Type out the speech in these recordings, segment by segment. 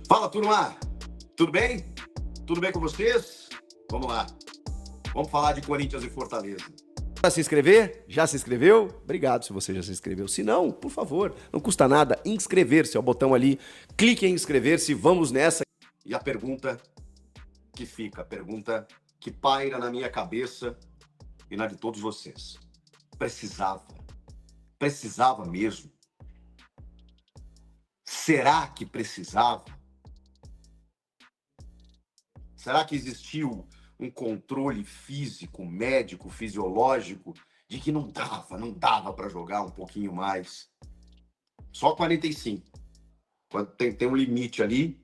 Fala, turma! Tudo bem? Tudo bem com vocês? Vamos lá. Vamos falar de Corinthians e Fortaleza. Para se inscrever? Já se inscreveu? Obrigado se você já se inscreveu. Se não, por favor, não custa nada inscrever-se. É o botão ali, clique em inscrever-se, vamos nessa. E a pergunta que fica, a pergunta que paira na minha cabeça e na de todos vocês. Precisava mesmo? Será que precisava? Será que existiu um controle físico, médico, fisiológico de que não dava para jogar um pouquinho mais? Só 45. Quando tem um limite ali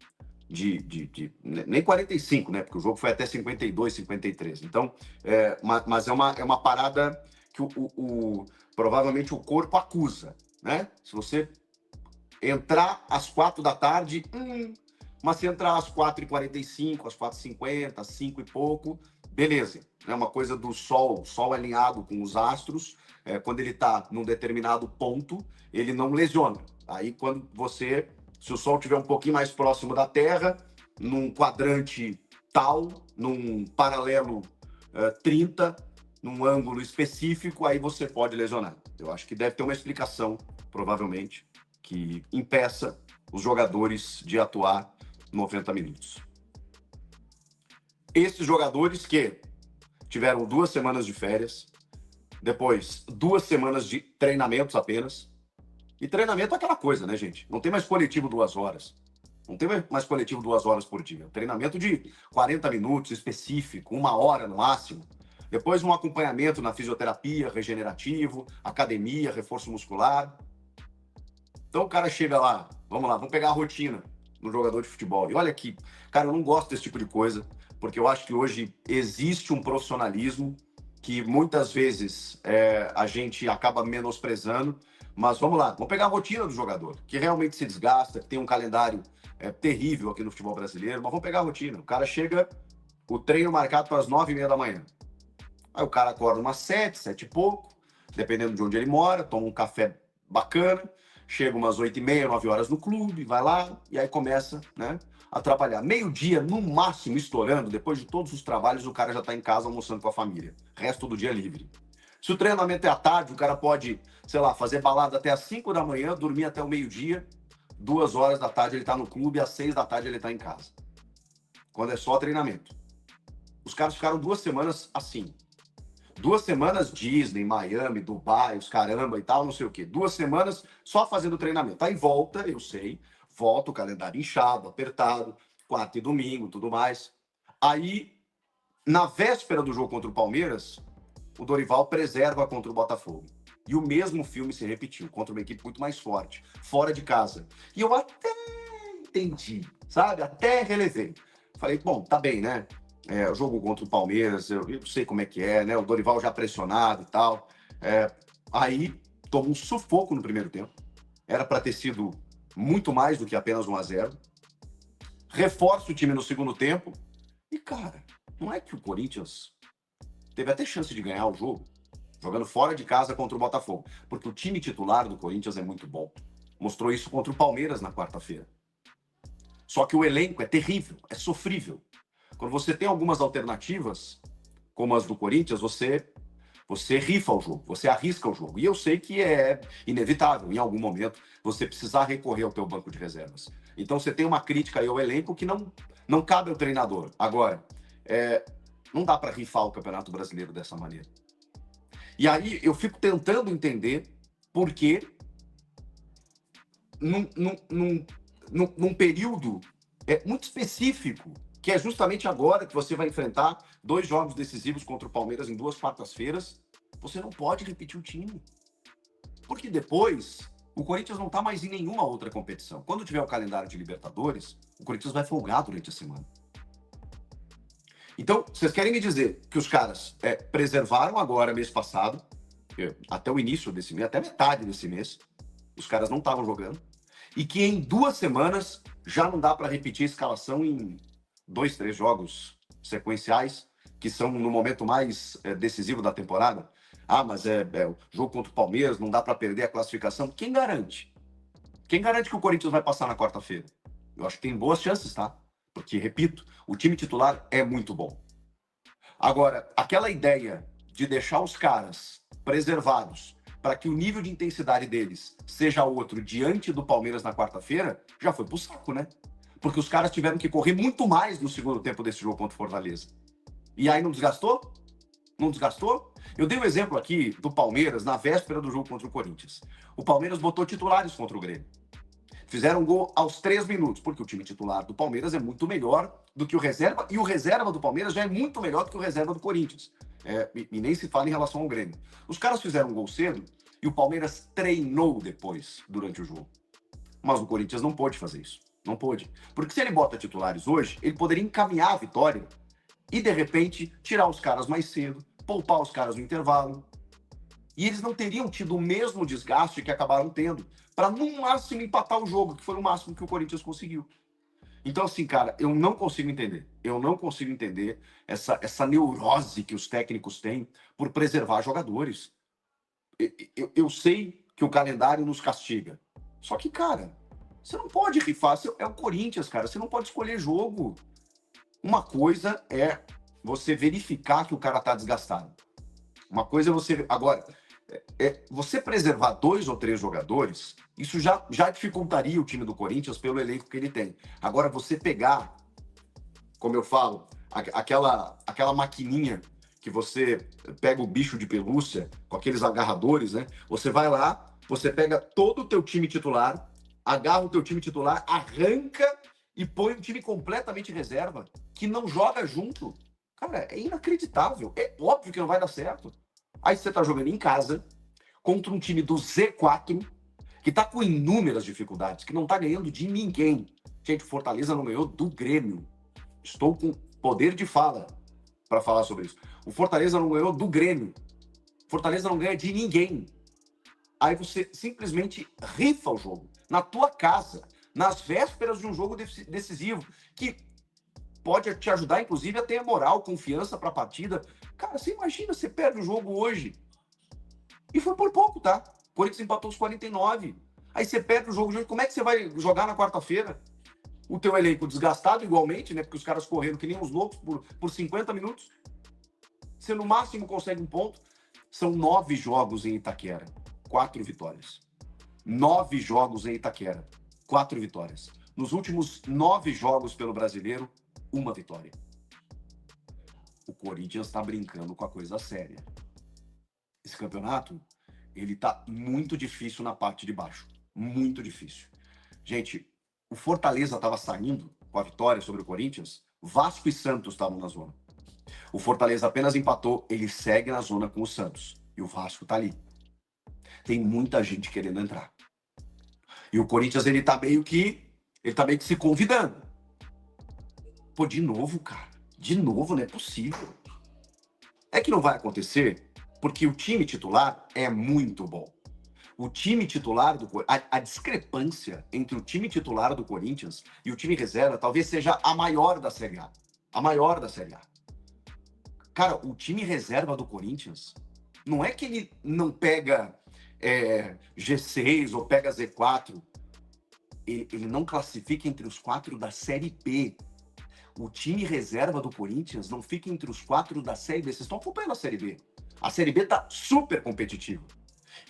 nem 45, né? Porque o jogo foi até 52, 53. Então, mas é uma parada que provavelmente o corpo acusa, né? Se você entrar às 4 da tarde, mas se entrar às 4h45, às 4h50, às 5 e pouco, beleza. É uma coisa do Sol, o Sol alinhado com os astros, quando ele está num determinado ponto, ele não lesiona. Aí quando se o Sol estiver um pouquinho mais próximo da Terra, num quadrante tal, num paralelo 30, num ângulo específico, aí você pode lesionar. Eu acho que deve ter uma explicação, provavelmente, que impeça os jogadores de atuar 90 minutos. Esses jogadores que tiveram 2 semanas de férias, depois 2 semanas de treinamentos apenas. E treinamento é aquela coisa, né, gente? Não tem mais coletivo 2 horas. Não tem mais coletivo 2 horas por dia. Treinamento de 40 minutos, específico, 1 hora no máximo. Depois um acompanhamento na fisioterapia, regenerativo, academia, reforço muscular. Então o cara chega lá, vamos pegar a rotina no jogador de futebol. E olha aqui, cara, eu não gosto desse tipo de coisa, porque eu acho que hoje existe um profissionalismo que muitas vezes a gente acaba menosprezando, mas vamos pegar a rotina do jogador, que realmente se desgasta, que tem um calendário terrível aqui no futebol brasileiro, mas vamos pegar a rotina. O cara chega, o treino marcado para as 9h30 da manhã. Aí o cara acorda umas 7, 7 e pouco, dependendo de onde ele mora, toma um café bacana, chega umas 8h30, 9 horas no clube, vai lá e aí começa, né, a trabalhar. Meio-dia, no máximo, estourando, depois de todos os trabalhos, o cara já está em casa almoçando com a família. Resto do dia livre. Se o treinamento é à tarde, o cara pode, sei lá, fazer balada até às 5 da manhã, dormir até o meio-dia, 2 horas da tarde ele está no clube, às 6 da tarde ele está em casa. Quando é só treinamento. Os caras ficaram 2 semanas assim. 2 semanas Disney, Miami, Dubai, os caramba e tal, não sei o quê. 2 semanas só fazendo treinamento. Aí volta, eu sei, volta o calendário inchado, apertado, quarta e domingo, tudo mais. Aí, na véspera do jogo contra o Palmeiras, o Dorival preserva contra o Botafogo. E o mesmo filme se repetiu, contra uma equipe muito mais forte, fora de casa. E eu até entendi, sabe? Até relevei. Falei, bom, tá bem, né? O jogo contra o Palmeiras, eu sei como é que é, né? O Dorival já pressionado e tal. Aí, tomou um sufoco no primeiro tempo. Era para ter sido muito mais do que apenas 1-0. Reforça o time no segundo tempo. E, cara, não é que o Corinthians teve até chance de ganhar o jogo, jogando fora de casa contra o Botafogo. Porque o time titular do Corinthians é muito bom. Mostrou isso contra o Palmeiras na quarta-feira. Só que o elenco é terrível, é sofrível. Quando você tem algumas alternativas, como as do Corinthians, você rifa o jogo, você arrisca o jogo. E eu sei que é inevitável, em algum momento, você precisar recorrer ao teu banco de reservas. Então você tem uma crítica aí ao elenco que não cabe ao treinador. Agora, não dá para rifar o Campeonato Brasileiro dessa maneira. E aí eu fico tentando entender por que, num período muito específico, que é justamente agora que você vai enfrentar 2 jogos decisivos contra o Palmeiras em 2 quartas-feiras, você não pode repetir o time. Porque depois, o Corinthians não está mais em nenhuma outra competição. Quando tiver o calendário de Libertadores, o Corinthians vai folgar durante a semana. Então, vocês querem me dizer que os caras preservaram agora, mês passado, até o início desse mês, até metade desse mês, os caras não estavam jogando, e que em 2 semanas já não dá para repetir a escalação em 2, 3 jogos sequenciais, que são no momento mais decisivo da temporada. Mas o jogo contra o Palmeiras, não dá para perder a classificação. Quem garante? Quem garante que o Corinthians vai passar na quarta-feira? Eu acho que tem boas chances, tá? Porque, repito, o time titular é muito bom. Agora, aquela ideia de deixar os caras preservados para que o nível de intensidade deles seja outro diante do Palmeiras na quarta-feira, já foi pro saco, né? Porque os caras tiveram que correr muito mais no segundo tempo desse jogo contra o Fortaleza. E aí não desgastou? Não desgastou? Eu dei um exemplo aqui do Palmeiras na véspera do jogo contra o Corinthians. O Palmeiras botou titulares contra o Grêmio. Fizeram um gol aos 3 minutos, porque o time titular do Palmeiras é muito melhor do que o reserva, e o reserva do Palmeiras já é muito melhor do que o reserva do Corinthians. E nem se fala em relação ao Grêmio. Os caras fizeram um gol cedo e o Palmeiras treinou depois, durante o jogo. Mas o Corinthians não pôde fazer isso. Não pôde. Porque se ele bota titulares hoje, ele poderia encaminhar a vitória e, de repente, tirar os caras mais cedo, poupar os caras no intervalo. E eles não teriam tido o mesmo desgaste que acabaram tendo para, no máximo, empatar o jogo, que foi o máximo que o Corinthians conseguiu. Então, assim, cara, eu não consigo entender. Eu não consigo entender essa neurose que os técnicos têm por preservar jogadores. Eu sei que o calendário nos castiga. Só que, cara, você não pode rifar. É o Corinthians, cara. Você não pode escolher jogo. Uma coisa é você verificar que o cara tá desgastado. Uma coisa é você... Agora, você preservar 2 ou 3 jogadores, isso já dificultaria o time do Corinthians pelo elenco que ele tem. Agora, você pegar, como eu falo, aquela maquininha que você pega o bicho de pelúcia com aqueles agarradores, né? Você vai lá, você pega todo o teu time titular, agarra o teu time titular, arranca e põe um time completamente reserva, que não joga junto. Cara, é inacreditável. É óbvio que não vai dar certo. Aí você tá jogando em casa contra um time do Z4 que tá com inúmeras dificuldades, que não tá ganhando de ninguém. Gente, Fortaleza não ganhou do Grêmio. Estou com poder de fala para falar sobre isso. O Fortaleza não ganhou do Grêmio. Fortaleza não ganha de ninguém. Aí você simplesmente rifa o jogo na tua casa, nas vésperas de um jogo decisivo, que pode te ajudar, inclusive, a ter moral, confiança para a partida. Cara, você imagina, você perde o jogo hoje. E foi por pouco, tá? O Corinthians empatou os 49. Aí você perde o jogo de hoje. Como é que você vai jogar na quarta-feira? O teu elenco desgastado igualmente, né? Porque os caras correram que nem uns loucos por 50 minutos. Você no máximo consegue um ponto. São 9 jogos em Itaquera. 4 vitórias. 9 jogos em Itaquera. 4 vitórias. Nos últimos 9 jogos pelo Brasileiro, 1 vitória. O Corinthians está brincando com a coisa séria. Esse campeonato, ele tá muito difícil na parte de baixo. Muito difícil. Gente, o Fortaleza estava saindo com a vitória sobre o Corinthians, Vasco e Santos estavam na zona. O Fortaleza apenas empatou, ele segue na zona com o Santos. E o Vasco tá ali. Tem muita gente querendo entrar. E o Corinthians, ele tá meio que se convidando. Pô, de novo, cara. De novo, não é possível. É que não vai acontecer porque o time titular é muito bom. O time titular a discrepância entre o time titular do Corinthians e o time reserva talvez seja a maior da Série A. A maior da Série A. Cara, o time reserva do Corinthians não é que ele não pega G6 ou pega Z4. Ele não classifica entre os 4 da Série B. O time reserva do Corinthians não fica entre os 4 da Série B. Vocês estão acompanhando a Série B. A Série B tá super competitiva.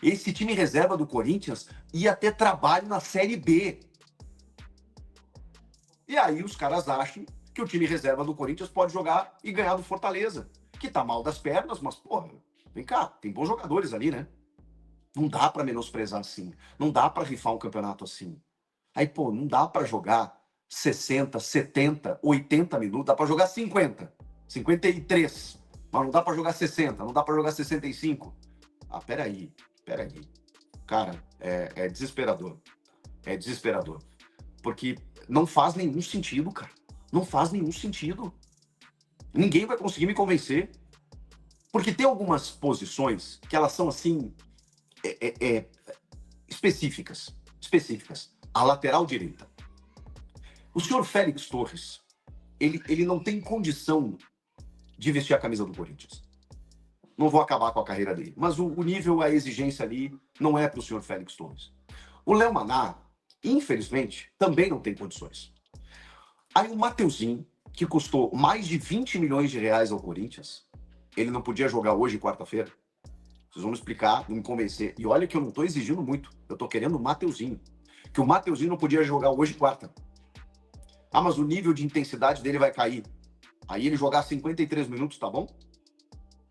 Esse time reserva do Corinthians ia ter trabalho na Série B. E aí os caras acham que o time reserva do Corinthians pode jogar e ganhar do Fortaleza, que tá mal das pernas, mas, porra, vem cá, tem bons jogadores ali, né? Não dá pra menosprezar assim. Não dá pra rifar um campeonato assim. Aí, pô, não dá pra jogar 60, 70, 80 minutos, dá pra jogar 50, 53, mas não dá pra jogar 60, não dá pra jogar 65. Ah, peraí. Cara, é desesperador. É desesperador. Porque não faz nenhum sentido, cara. Não faz nenhum sentido. Ninguém vai conseguir me convencer. Porque tem algumas posições que elas são, assim, específicas. A lateral direita. O senhor Félix Torres, ele não tem condição de vestir a camisa do Corinthians. Não vou acabar com a carreira dele. Mas o nível, a exigência ali, não é para o senhor Félix Torres. O Léo Maná, infelizmente, também não tem condições. Aí o Mateuzinho, que custou mais de 20 milhões de reais ao Corinthians, ele não podia jogar hoje, quarta-feira? Vocês vão me explicar, me convencer. E olha que eu não estou exigindo muito. Eu estou querendo o Mateuzinho. Que o Mateuzinho não podia jogar hoje, quarta. Ah, mas o nível de intensidade dele vai cair. Aí ele jogar 53 minutos, tá bom?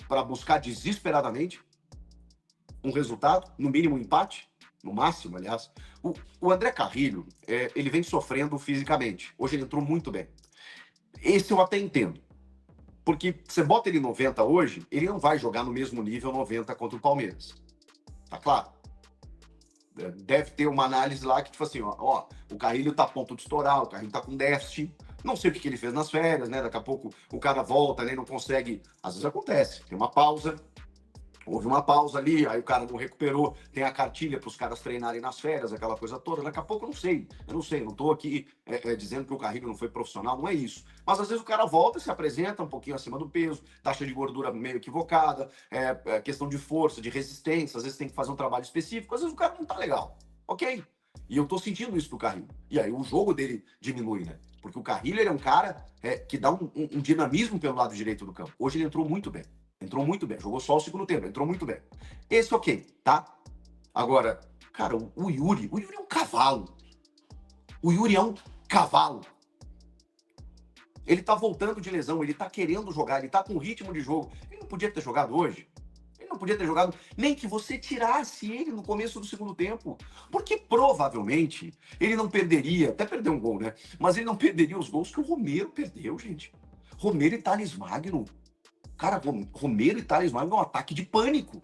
Para buscar desesperadamente um resultado, no mínimo um empate, no máximo, aliás. O André Carrilho, ele vem sofrendo fisicamente. Hoje ele entrou muito bem. Esse eu até entendo. Porque você bota ele 90 hoje, ele não vai jogar no mesmo nível 90 contra o Palmeiras. Tá claro? Deve ter uma análise lá que, tipo assim, ó, o Carrilho tá a ponto de estourar, o Carrilho tá com déficit. Não sei o que ele fez nas férias, né? Daqui a pouco o cara volta, né? Não consegue. Às vezes acontece, tem uma pausa. Houve uma pausa ali, aí o cara não recuperou, tem a cartilha para os caras treinarem nas férias, aquela coisa toda. Daqui a pouco eu não sei, não estou aqui dizendo que o Carrilho não foi profissional, não é isso. Mas às vezes o cara volta e se apresenta um pouquinho acima do peso, taxa de gordura meio equivocada, questão de força, de resistência, às vezes tem que fazer um trabalho específico, às vezes o cara não tá legal, ok? E eu tô sentindo isso do Carrilho. E aí o jogo dele diminui, né? Porque o Carrilho ele é um cara que dá um dinamismo pelo lado direito do campo. Hoje ele entrou muito bem. Entrou muito bem, jogou só o segundo tempo, entrou muito bem. Esse ok, tá? Agora, cara, o Yuri é um cavalo. O Yuri é um cavalo. Ele tá voltando de lesão, ele tá querendo jogar, ele tá com ritmo de jogo. Ele não podia ter jogado hoje. Ele não podia ter jogado nem que você tirasse ele no começo do segundo tempo. Porque provavelmente ele não perderia, até perdeu um gol, né? Mas ele não perderia os gols que o Romero perdeu, gente. Romero e Thales Magno. Cara, Romero e Thales Magno é um ataque de pânico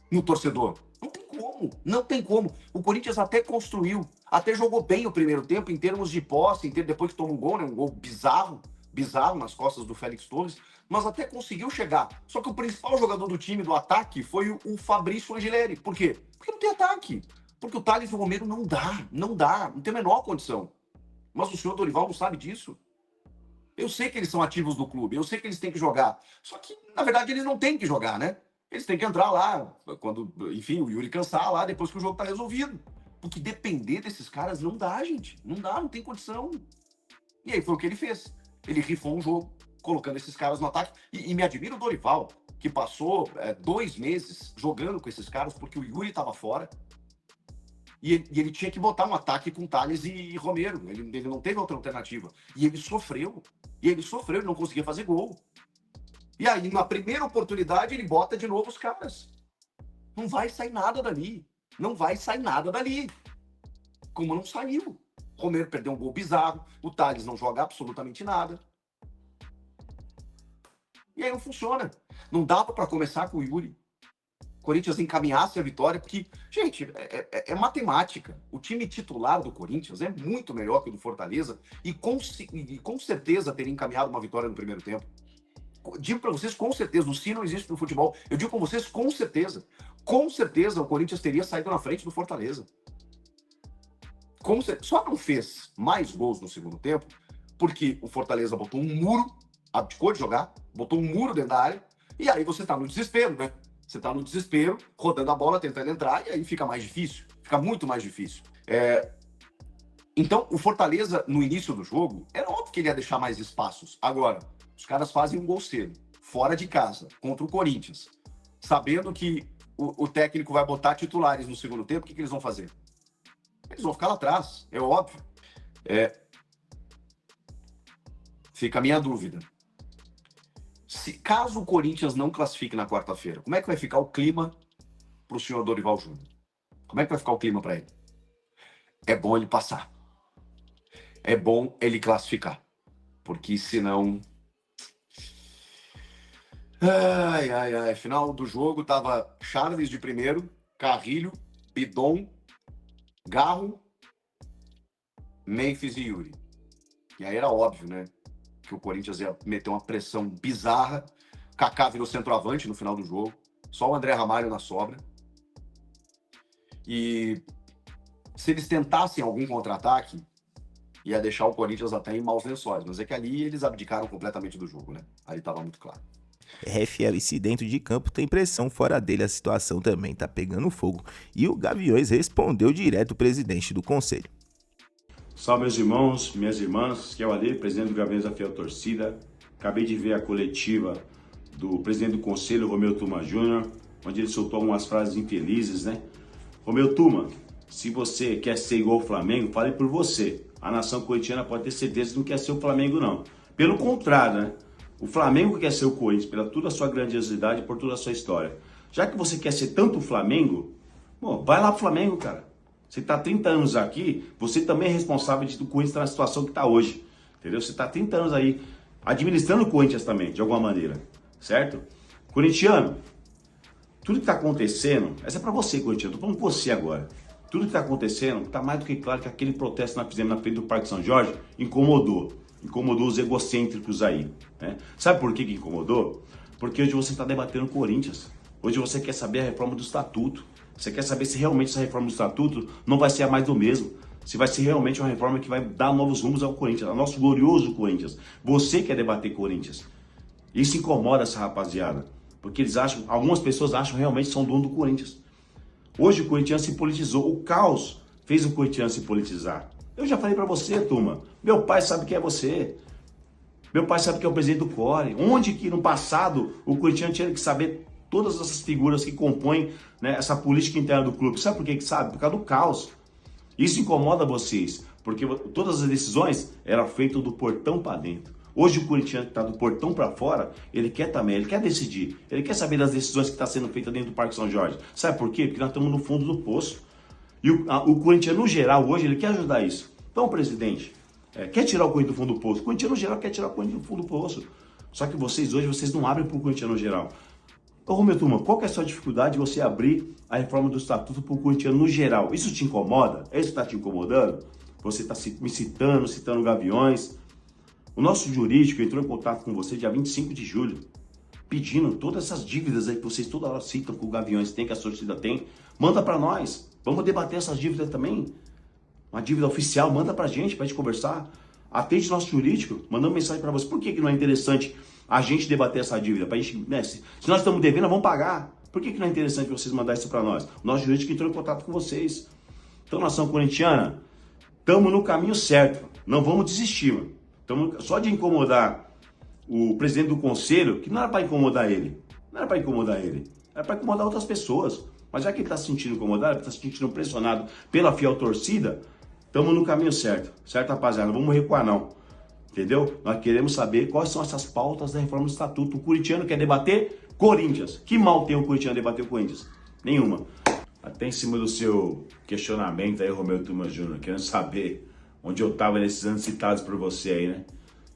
no torcedor. Não tem como, não tem como. O Corinthians até construiu, até jogou bem o primeiro tempo em termos de posse, depois que tomou um gol, né? Um gol bizarro nas costas do Félix Torres, mas até conseguiu chegar. Só que o principal jogador do time, do ataque, foi o Fabrício Angeleri. Por quê? Porque não tem ataque. Porque o Thales e o Romero não dá, não tem a menor condição. Mas o senhor Dorival não sabe disso. Eu sei que eles são ativos do clube, eu sei que eles têm que jogar. Só que, na verdade, eles não têm que jogar, né? Eles têm que entrar lá, quando, enfim, o Yuri cansar lá, depois que o jogo tá resolvido. Porque depender desses caras não dá, gente. Não dá, não tem condição. E aí foi o que ele fez. Ele rifou um jogo, colocando esses caras no ataque. E me admira o Dorival, que passou 2 meses jogando com esses caras, porque o Yuri tava fora. E ele tinha que botar um ataque com Thales e Romero. Ele não teve outra alternativa. E ele sofreu. Ele não conseguia fazer gol. E aí, na primeira oportunidade, ele bota de novo os caras. Não vai sair nada dali. Não vai sair nada dali. Como não saiu. Romero perdeu um gol bizarro. O Thales não joga absolutamente nada. E aí não funciona. Não dava para começar com o Yuri. Corinthians encaminhasse a vitória, porque, gente, é matemática. O time titular do Corinthians é muito melhor que o do Fortaleza e com certeza teria encaminhado uma vitória no primeiro tempo. Digo para vocês com certeza, o se não existe no futebol, eu digo com vocês com certeza. Com certeza o Corinthians teria saído na frente do Fortaleza. Só não fez mais gols no segundo tempo porque o Fortaleza botou um muro, abdicou de jogar, botou um muro dentro da área, e aí você tá no desespero, né? Você tá no desespero, rodando a bola, tentando entrar, e aí fica mais difícil. Fica muito mais difícil. Então, o Fortaleza, no início do jogo, era óbvio que ele ia deixar mais espaços. Agora, os caras fazem um gol cedo, fora de casa, contra o Corinthians. Sabendo que o técnico vai botar titulares no segundo tempo, o que eles vão fazer? Eles vão ficar lá atrás, é óbvio. Fica a minha dúvida. Caso o Corinthians não classifique na quarta-feira, como é que vai ficar o clima para o senhor Dorival Júnior? Como é que vai ficar o clima para ele? É bom ele passar. É bom ele classificar. Porque senão... Final do jogo tava Charles de primeiro, Carrilho, Bidon, Garro, Memphis e Yuri. E aí era óbvio, né? Que o Corinthians ia meter uma pressão bizarra. Kaká virou centroavante no final do jogo. Só o André Ramalho na sobra. E se eles tentassem algum contra-ataque, ia deixar o Corinthians até em maus lençóis. Mas é que ali eles abdicaram completamente do jogo, né? Aí tava muito claro. Fiel, e se dentro de campo tem pressão, fora dele a situação também tá pegando fogo. E o Gaviões respondeu direto o presidente do conselho. Salve meus irmãos, minhas irmãs, que é o Ale, presidente do Gaviões da Fiel Torcida. Acabei de ver a coletiva do presidente do conselho, Romeu Tuma Júnior, onde ele soltou umas frases infelizes, né? Romeu Tuma, se você quer ser igual ao Flamengo, fale por você. A nação corintiana pode ter certeza que não quer ser o Flamengo, não. Pelo contrário, né? O Flamengo quer ser o Corinthians, pela toda a sua grandiosidade, por toda a sua história. Já que você quer ser tanto o Flamengo, bom, vai lá pro Flamengo, cara. Você está 30 anos aqui, você também é responsável de o Corinthians estar na situação que está hoje. Entendeu? Você está 30 anos aí administrando o Corinthians também, de alguma maneira. Certo? Corintiano, tudo que está acontecendo, essa é para você, corintiano, estou falando com você agora. Tudo que está acontecendo, está mais do que claro que aquele protesto que nós fizemos na frente do Parque São Jorge incomodou. Incomodou os egocêntricos aí. Né? Sabe por que incomodou? Porque hoje você está debatendo o Corinthians. Hoje você quer saber a reforma do estatuto. Você quer saber se realmente essa reforma do estatuto não vai ser a mais do mesmo. Se vai ser realmente uma reforma que vai dar novos rumos ao Corinthians, ao nosso glorioso Corinthians. Você quer debater Corinthians. Isso incomoda essa rapaziada. Porque eles acham, algumas pessoas acham realmente que são dono do Corinthians. Hoje o corintiano se politizou. O caos fez o corintiano se politizar. Eu já falei pra você, turma. Meu pai sabe quem é você. Meu pai sabe que é o presidente do Core. Onde que no passado o corintiano tinha que saber todas essas figuras que compõem, né, essa política interna do clube. Sabe por que sabe? Por causa do caos. Isso incomoda vocês, porque todas as decisões eram feitas do portão para dentro. Hoje o corintiano que está do portão para fora, ele quer também, ele quer decidir. Ele quer saber das decisões que estão sendo feitas dentro do Parque São Jorge. Sabe por quê? Porque nós estamos no fundo do poço. E o corintiano, no geral, hoje, ele quer ajudar isso. Então, presidente, quer tirar o Corinthians do fundo do poço. O corintiano, no geral, quer tirar o Corinthians do fundo do poço. Só que vocês, hoje, vocês não abrem para o corintiano, no geral. Ô, Romeu Tuma, qual que é a sua dificuldade de você abrir a reforma do estatuto para o corintiano no geral? Isso te incomoda? É isso que está te incomodando? Você está me citando Gaviões. O nosso jurídico entrou em contato com você dia 25 de julho, pedindo todas essas dívidas aí que vocês toda hora citam que o Gaviões tem, que a torcida tem. Manda para nós. Vamos debater essas dívidas também. Uma dívida oficial, manda pra gente conversar. Atende nosso jurídico, mandando mensagem para você. Por que não é interessante a gente debater essa dívida? Pra gente, né, se nós estamos devendo, nós vamos pagar. Por que não é interessante vocês mandarem isso para nós? O nosso jurídico entrou em contato com vocês. Então, nação corintiana, estamos no caminho certo. Não vamos desistir, mano. Só de incomodar o presidente do conselho, que não era para incomodar ele. Não era para incomodar ele. Era para incomodar outras pessoas. Mas já que ele está se sentindo incomodado, está se sentindo pressionado pela fiel torcida, estamos no caminho certo. Certo, rapaziada? Não vamos recuar, não. Entendeu? Nós queremos saber quais são essas pautas da reforma do estatuto. O corintiano quer debater Corinthians. Que mal tem o corintiano debater o Corinthians? Nenhuma. Até em cima do seu questionamento aí, Romeu Tuma Júnior, querendo saber onde eu estava nesses anos citados por você aí, né?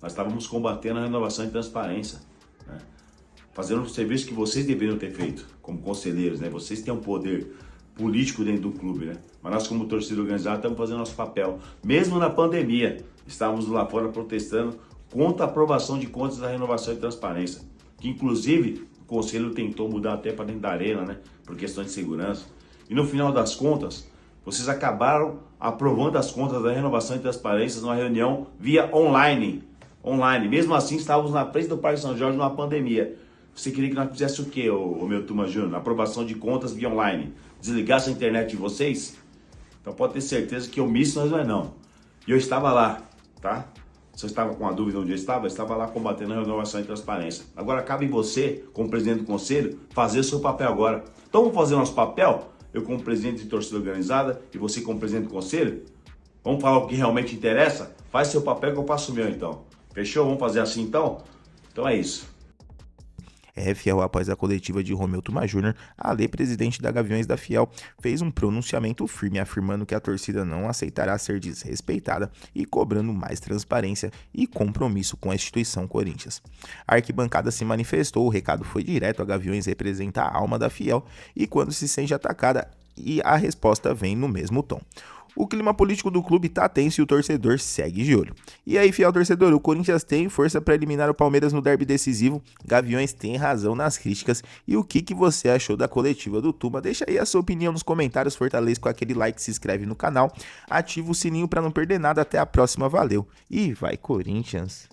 Nós estávamos combatendo a renovação e transparência, né? Fazendo um serviço que vocês deveriam ter feito, como conselheiros, né? Vocês têm um poder político dentro do clube, né? Mas nós, como torcida organizada, estamos fazendo nosso papel. Mesmo na pandemia, estávamos lá fora protestando contra a aprovação de contas da renovação e transparência, que inclusive o conselho tentou mudar até para dentro da arena, né? Por questões de segurança. E no final das contas, vocês acabaram aprovando as contas da renovação e transparência numa reunião via online. Mesmo assim, estávamos na frente do Parque São Jorge numa pandemia. Você queria que nós fizéssemos o quê, ô meu Tuma Júnior? Aprovação de contas via online. Desligasse a internet de vocês? Então pode ter certeza que omisso nós não é não. E eu estava lá, tá? Se eu estava com a dúvida onde eu estava lá combatendo a renovação e transparência. Agora cabe você, como presidente do conselho, fazer o seu papel agora. Então vamos fazer o nosso papel? Eu como presidente de torcida organizada e você como presidente do conselho? Vamos falar o que realmente interessa? Faz seu papel que eu faço o meu então. Fechou? Vamos fazer assim então? Então é isso. Fiel, após a coletiva de Romeu Tuma Júnior, a lei presidente da Gaviões da Fiel fez um pronunciamento firme afirmando que a torcida não aceitará ser desrespeitada e cobrando mais transparência e compromisso com a instituição Corinthians. A arquibancada se manifestou, o recado foi direto, a Gaviões representa a alma da Fiel e quando se sente atacada, e a resposta vem no mesmo tom. O clima político do clube tá tenso e o torcedor segue de olho. E aí, fiel torcedor, o Corinthians tem força para eliminar o Palmeiras no derby decisivo? Gaviões tem razão nas críticas. E o que você achou da coletiva do Tuma? Deixa aí a sua opinião nos comentários, fortaleça com aquele like, se inscreve no canal, ativa o sininho para não perder nada. Até a próxima, valeu e vai Corinthians!